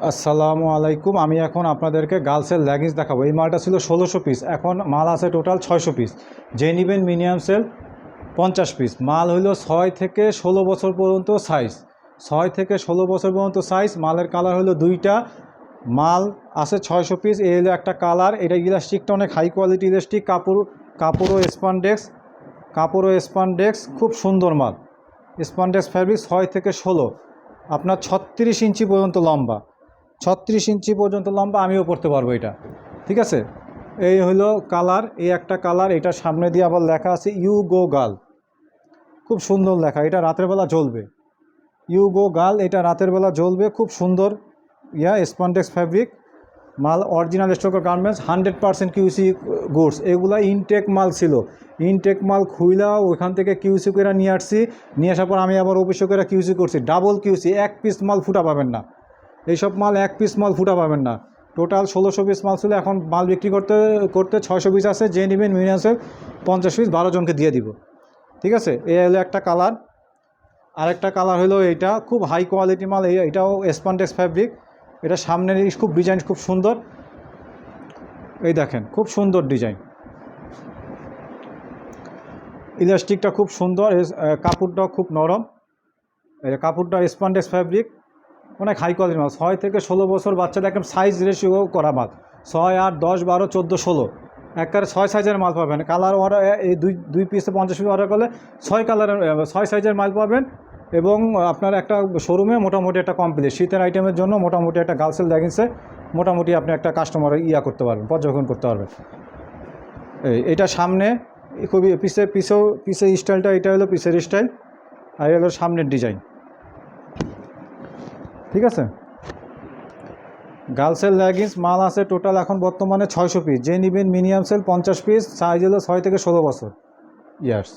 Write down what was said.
আসসালামু আলাইকুম। আমি এখন আপনাদেরকে গার্লসের লেগিংস দেখাবো। এই মালটা ছিল 1600 পিস, এখন মাল আছে টোটাল 600 পিস। যে নেবেন মিনিমাম সেল 50 পিস। মাল হইল 6 থেকে 16 বছর পর্যন্ত সাইজ, 6 থেকে 16 বছর পর্যন্ত সাইজ। মালের কালার হলো দুইটা, মাল আছে 600 পিস। এই হলো একটা কালার। এটা ইলাস্টিকটা অনেক হাই কোয়ালিটি ইলাস্টিক, কাপড়ও স্পানডেক্স, খুব সুন্দর মাল। স্পানডেক্স ফ্যাব্রিক 6 থেকে 16, আপনার 36 ইঞ্চি পর্যন্ত লম্বা, 36 ইঞ্চি পর্যন্ত লম্বা। আমিও পরতে পারবো এটা, ঠিক আছে। এই হলো কালার, এই একটা কালার। এটা সামনে দিয়ে আবার লেখা আছে ইউ গো গার্ল, খুব সুন্দর লেখা। এটা রাতের বেলা জ্বলবে, ইউ গো গার্ল, এটা রাতের বেলা জ্বলবে, খুব সুন্দর। স্পন্ডেক্স ফ্যাব্রিক মাল, অরিজিনাল স্টকের গার্মেন্টস, 100% কিউসি গুডস। এগুলা ইনটেক মাল ছিল, ইনটেক মাল খুইলা ওইখান থেকে কিউসি করে নিয়ে আসছি। নিয়ে আসার পর আমি আবার অফিসে করে কিউসি করছি, ডাবল কিউসি। এক পিস মাল ফুটা পাবেন না, এইসব মাল এক পিস মাল ফুটা পাবেন না। টোটাল 1600 পিস মাল ছিল, এখন মাল বিক্রি করতে 600 পিস আছে। যে নেবেন মিনিমাম 50 পিস, 12 জনকে দিয়ে দিব, ঠিক আছে। এই হলো একটা কালার। আরেকটা কালার হলো এইটা, খুব হাই কোয়ালিটি মাল। এটাও স্পন্ডেক্স ফ্যাব্রিক। এটা সামনের খুব ডিজাইন খুব সুন্দর, এই দেখেন খুব সুন্দর ডিজাইন। ইলাস্টিকটা খুব সুন্দর, কাপড়টাও খুব নরম। কাপড়টা স্পন্ডেক্স ফ্যাব্রিক, অনেক হাই কোয়ালিটির মাল। 6 থেকে 16 বছর বাচ্চাদের একদম সাইজ রেশিও করা মাল। 6, 8, 10, 12, 14, 16 একবারে 6 সাইজের মাল পাবেন। কালার অর্ডার এই দুই পিসে 50 পিস অর্ডার করলে 6 সাইজের মাল পাবেন। এবং আপনার একটা শোরুমে মোটামুটি একটা কমপ্লিট শীতের আইটেমের জন্য মোটামুটি একটা গার্লসের লেগিংসে মোটামুটি আপনি একটা কাস্টমার করতে পারবেন, পর্যবেক্ষণ করতে পারবেন। এটা সামনে খুবই পিসের স্টাইলটা, এটা হলো পিসের স্টাইল, আর হলো সামনের ডিজাইন, ঠিক আছে। গার্লসের লেগিংস মাল আছে টোটাল এখন বর্তমানে 600 পিস। যে নেবেন মিনিমাম সেল 50 পিস, সাইজ হলো 6 থেকে 16 বছর ইয়ার্স।